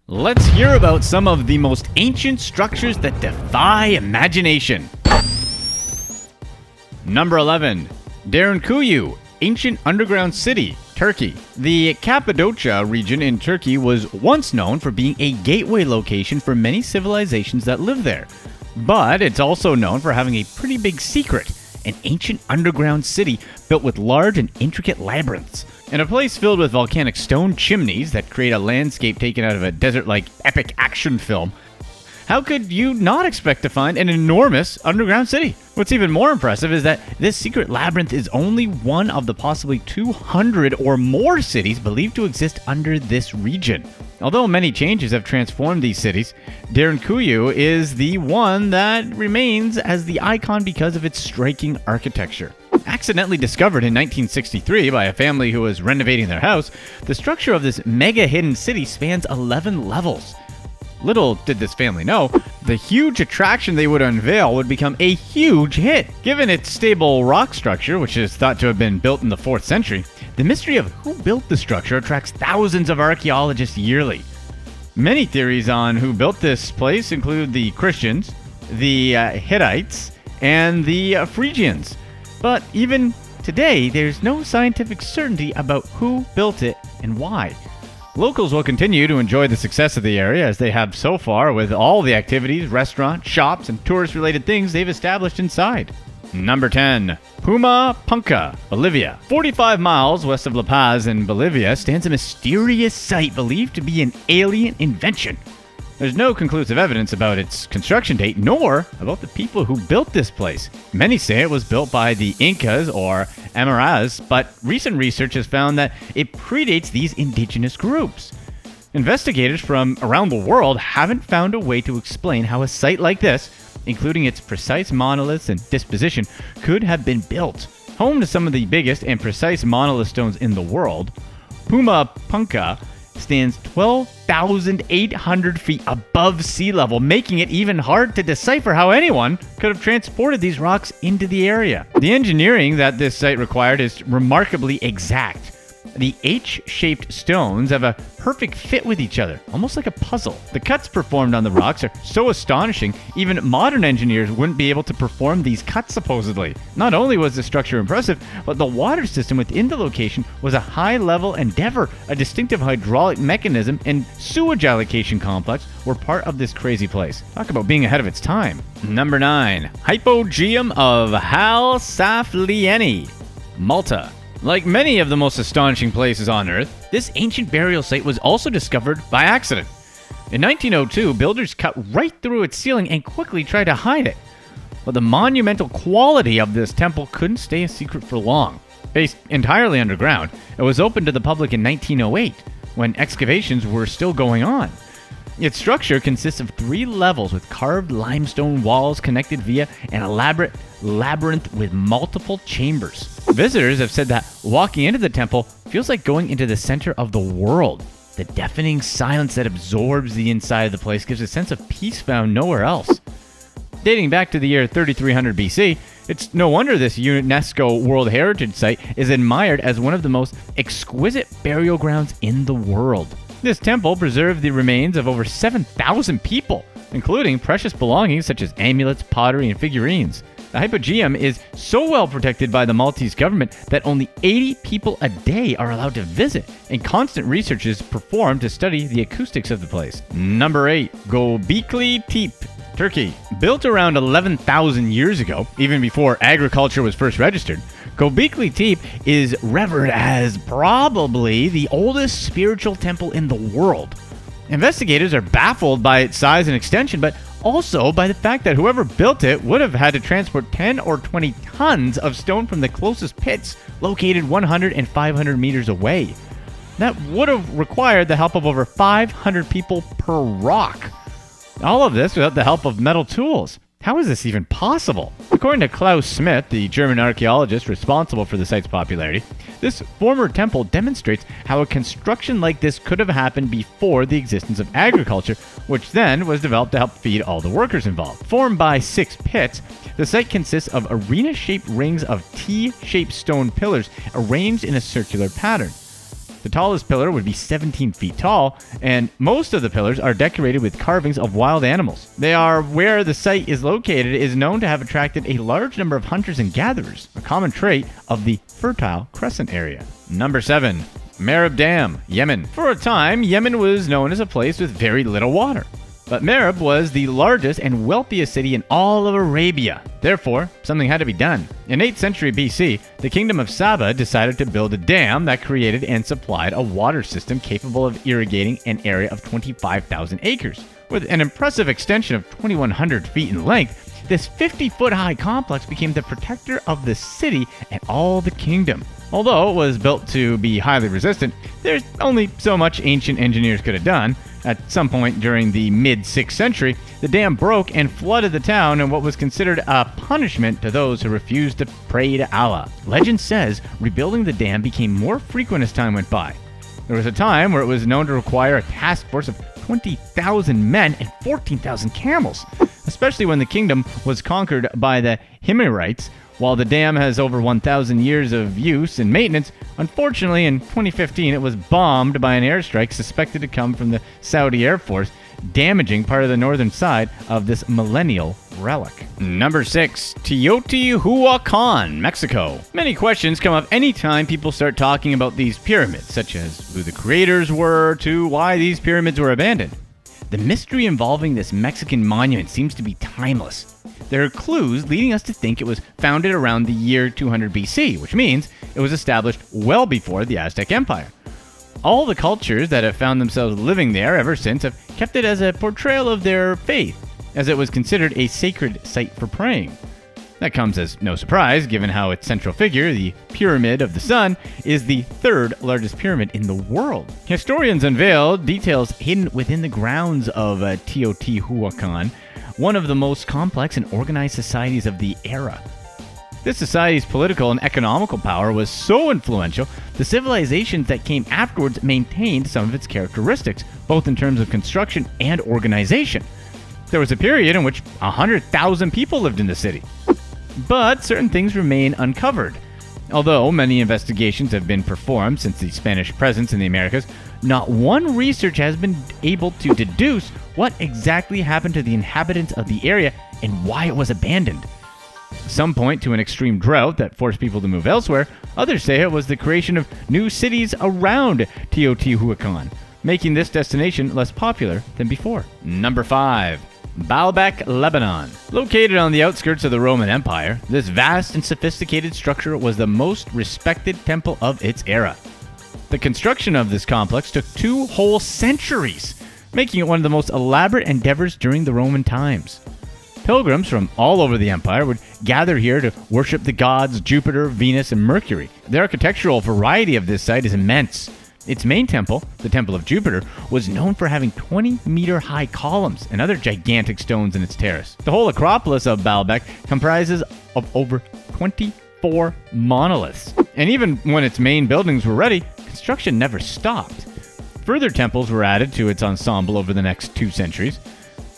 Let's hear about some of the most ancient structures that defy imagination. Number 11. Derinkuyu, ancient underground city, Turkey. The Cappadocia region in Turkey was once known for being a gateway location for many civilizations that live there. But it's also known for having a pretty big secret, an ancient underground city built with large and intricate labyrinths. In a place filled with volcanic stone chimneys that create a landscape taken out of a desert-like epic action film, how could you not expect to find an enormous underground city? What's even more impressive is that this secret labyrinth is only one of the possibly 200 or more cities believed to exist under this region. Although many changes have transformed these cities, Derinkuyu is the one that remains as the icon because of its striking architecture. Accidentally discovered in 1963 by a family who was renovating their house, the structure of this mega hidden city spans 11 levels. Little did this family know, the huge attraction they would unveil would become a huge hit. Given its stable rock structure, which is thought to have been built in the 4th century, the mystery of who built the structure attracts thousands of archaeologists yearly. Many theories on who built this place include the Christians, the Hittites, and the Phrygians. But even today, there's no scientific certainty about who built it and why. Locals will continue to enjoy the success of the area as they have so far with all the activities, restaurants, shops, and tourist-related things they've established inside. Number 10. PUMA, Bolivia. 45 miles west of La Paz in Bolivia stands a mysterious site believed to be an alien invention. There's no conclusive evidence about its construction date, nor about the people who built this place. Many say it was built by the Incas or Aymaras, but recent research has found that it predates these indigenous groups. Investigators from around the world haven't found a way to explain how a site like this, including its precise monoliths and disposition, could have been built. Home to some of the biggest and precise monolith stones in the world, PUMA stands 12,800 feet above sea level, making it even hard to decipher how anyone could have transported these rocks into the area. The engineering that this site required is remarkably exact. The H-shaped stones have a perfect fit with each other, almost like a puzzle. The cuts performed on the rocks are so astonishing, even modern engineers wouldn't be able to perform these cuts supposedly. Not only was the structure impressive, but the water system within the location was a high-level endeavor. A distinctive hydraulic mechanism and sewage allocation complex were part of this crazy place. Talk about being ahead of its time. Number 9. Hypogeum of Halsaflieni, Malta. Like many of the most astonishing places on Earth, this ancient burial site was also discovered by accident. In 1902, builders cut right through its ceiling and quickly tried to hide it. But the monumental quality of this temple couldn't stay a secret for long. Based entirely underground, it was opened to the public in 1908, when excavations were still going on. Its structure consists of 3 levels with carved limestone walls connected via an elaborate labyrinth with multiple chambers. Visitors have said that walking into the temple feels like going into the center of the world. The deafening silence that absorbs the inside of the place gives a sense of peace found nowhere else. Dating back to the year 3300 BC, it's no wonder this UNESCO World Heritage Site is admired as one of the most exquisite burial grounds in the world. This temple preserved the remains of over 7,000 people, including precious belongings such as amulets, pottery, and figurines. The hypogeum is so well protected by the Maltese government that only 80 people a day are allowed to visit, and constant research is performed to study the acoustics of the place. Number 8. Gobekli Tepe, Turkey. Built around 11,000 years ago, even before agriculture was first registered, Gobekli Tepe is revered as probably the oldest spiritual temple in the world. Investigators are baffled by its size and extension, but also by the fact that whoever built it would have had to transport 10 or 20 tons of stone from the closest pits, located 100 and 500 meters away. That would have required the help of over 500 people per rock. All of this without the help of metal tools. How is this even possible? According to Klaus Smith, the German archaeologist responsible for the site's popularity, this former temple demonstrates how a construction like this could have happened before the existence of agriculture, which then was developed to help feed all the workers involved. Formed by 6 pits, the site consists of arena-shaped rings of T-shaped stone pillars arranged in a circular pattern. The tallest pillar would be 17 feet tall, and most of the pillars are decorated with carvings of wild animals. They are where the site is located is known to have attracted a large number of hunters and gatherers, a common trait of the Fertile Crescent area. Number 7. MARIB Dam, Yemen. For a time, Yemen was known as a place with very little water. But MARIB was the largest and wealthiest city in all of Arabia. Therefore, something had to be done. In 8th century BC, the kingdom of Saba decided to build a dam that created and supplied a water system capable of irrigating an area of 25,000 acres. With an impressive extension of 2,100 feet in length, this 50-foot high complex became the protector of the city and all the kingdom. Although it was built to be highly resistant, there's only so much ancient engineers could have done. At some point during the mid-6th century, the dam broke and flooded the town in what was considered a punishment to those who refused to pray to Allah. Legend says rebuilding the dam became more frequent as time went by. There was a time where it was known to require a task force of 20,000 men and 14,000 camels, especially when the kingdom was conquered by the Himyarites. While the dam has over 1,000 years of use and maintenance, unfortunately in 2015 it was bombed by an airstrike suspected to come from the Saudi Air Force, damaging part of the northern side of this millennial relic. Number 6. Teotihuacan, Mexico. Many questions come up anytime people start talking about these pyramids, such as who the creators were to why these pyramids were abandoned. The mystery involving this Mexican monument seems to be timeless. There are clues leading us to think it was founded around the year 200 BC, which means it was established well before the Aztec Empire. All the cultures that have found themselves living there ever since have kept it as a portrayal of their faith, as it was considered a sacred site for praying. That comes as no surprise, given how its central figure, the Pyramid of the Sun, is the third largest pyramid in the world. Historians unveil details hidden within the grounds of Teotihuacan, one of the most complex and organized societies of the era. This society's political and economical power was so influential, the civilizations that came afterwards maintained some of its characteristics, both in terms of construction and organization. There was a period in which 100,000 people lived in the city. But certain things remain uncovered. Although many investigations have been performed since the Spanish presence in the Americas, not one research has been able to deduce what exactly happened to the inhabitants of the area and why it was abandoned. Some point to an extreme drought that forced people to move elsewhere. Others say it was the creation of new cities around Teotihuacan, making this destination less popular than before. Number 5. BAALBEK, Lebanon. Located on the outskirts of the Roman Empire, this vast and sophisticated structure was the most respected temple of its era. The construction of this complex took 2 whole centuries, making it one of the most elaborate endeavors during the Roman times. Pilgrims from all over the empire would gather here to worship the gods Jupiter, Venus, and Mercury. The architectural variety of this site is immense. Its main temple, the Temple of Jupiter, was known for having 20-meter-high columns and other gigantic stones in its terrace. The whole Acropolis of Baalbek comprises of over 24 monoliths. And even when its main buildings were ready, construction never stopped. Further temples were added to its ensemble over the next 2 centuries.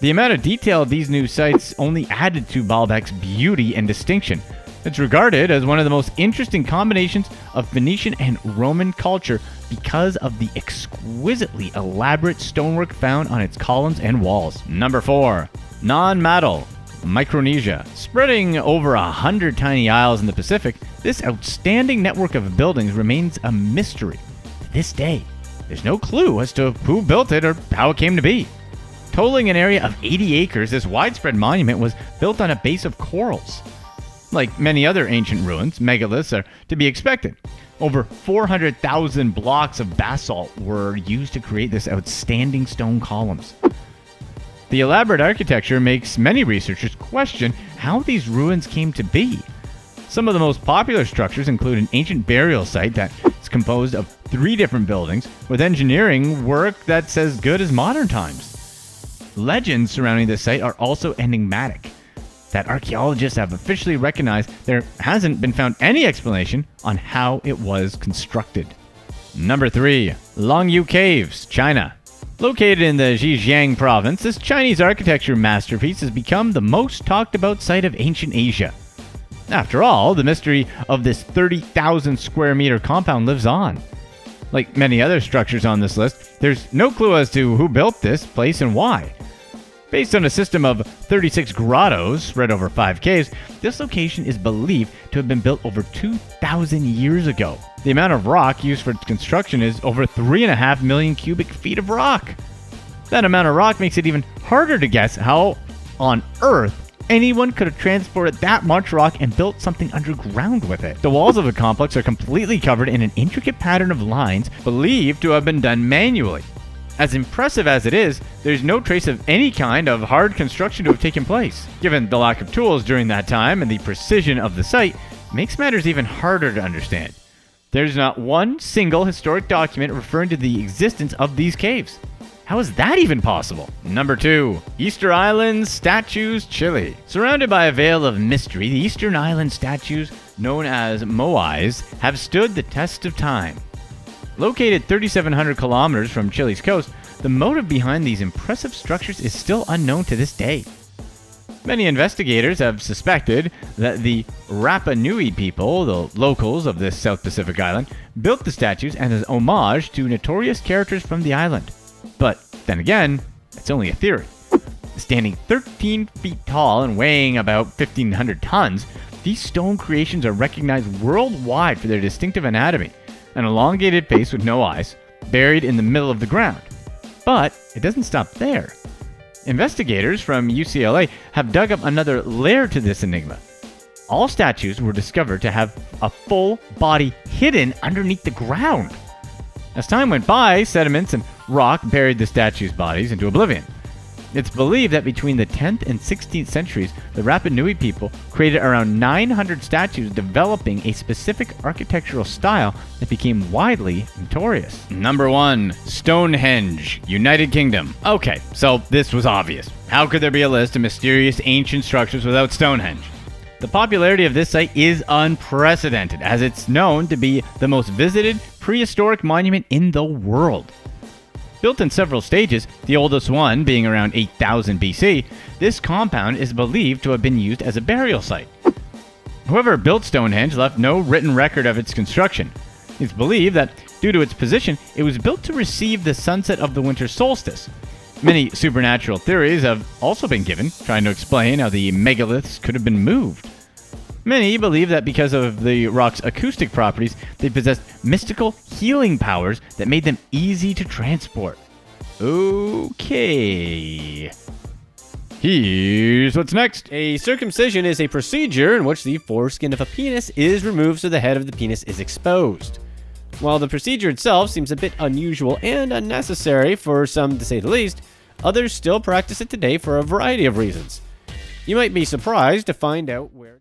The amount of detail of these new sites only added to Baalbek's beauty and distinction. It's regarded as one of the most interesting combinations of Phoenician and Roman culture because of the exquisitely elaborate stonework found on its columns and walls. Number 4. MADOL, Micronesia. Spreading over 100 tiny isles in the Pacific, this outstanding network of buildings remains a mystery. To this day, there's no clue as to who built it or how it came to be. Totaling an area of 80 acres, this widespread monument was built on a base of corals. Like many other ancient ruins, megaliths are to be expected. Over 400,000 blocks of basalt were used to create this outstanding stone columns. The elaborate architecture makes many researchers question how these ruins came to be. Some of the most popular structures include an ancient burial site that is composed of 3 different buildings with engineering work that's as good as modern times. Legends surrounding this site are also enigmatic, that archaeologists have officially recognized there hasn't been found any explanation on how it was constructed. Number 3. LONGYOU Caves, China. Located in the Zhejiang province, this Chinese architecture masterpiece has become the most talked about site of ancient Asia. After all, the mystery of this 30,000 square meter compound lives on. Like many other structures on this list, there's no clue as to who built this place and why. Based on a system of 36 grottos spread over 5 caves, this location is believed to have been built over 2,000 years ago. The amount of rock used for its construction is over 3.5 million cubic feet of rock. That amount of rock makes it even harder to guess how on Earth anyone could have transported that much rock and built something underground with it. The walls of the complex are completely covered in an intricate pattern of lines believed to have been done manually. As impressive as it is, there's no trace of any kind of hard construction to have taken place. Given the lack of tools during that time and the precision of the site, makes matters even harder to understand. There's not one single historic document referring to the existence of these caves. How is that even possible? Number 2. Easter Islands Statues, Chile. Surrounded by a veil of mystery, the Eastern Island statues, known as moais, have stood the test of time. Located 3,700 kilometers from Chile's coast, the motive behind these impressive structures is still unknown to this day. Many investigators have suspected that the Rapa Nui people, the locals of this South Pacific island, built the statues as an homage to notorious characters from the island. But then again, it's only a theory. Standing 13 feet tall and weighing about 1,500 tons, these stone creations are recognized worldwide for their distinctive anatomy, an elongated face with no eyes, buried in the middle of the ground. But it doesn't stop there. Investigators from UCLA have dug up another layer to this enigma. All statues were discovered to have a full body hidden underneath the ground. As time went by, sediments and rock buried the statues' bodies into oblivion. It's believed that between the 10th and 16th centuries, the Rapa Nui people created around 900 statues, developing a specific architectural style that became widely notorious. Number 1. Stonehenge, United Kingdom. Okay, so this was obvious. How could there be a list of mysterious ancient structures without Stonehenge? The popularity of this site is unprecedented, as it's known to be the most visited prehistoric monument in the world. Built in several stages, the oldest one being around 8000 BC, this compound is believed to have been used as a burial site. Whoever built Stonehenge left no written record of its construction. It's believed that, due to its position, it was built to receive the sunset of the winter solstice. Many supernatural theories have also been given, trying to explain how the megaliths could have been moved. Many believe that because of the rock's acoustic properties, they possessed mystical healing powers that made them easy to transport. Okay. Here's what's next. A circumcision is a procedure in which the foreskin of a penis is removed so the head of the penis is exposed. While the procedure itself seems a bit unusual and unnecessary for some to say the least, others still practice it today for a variety of reasons. You might be surprised to find out where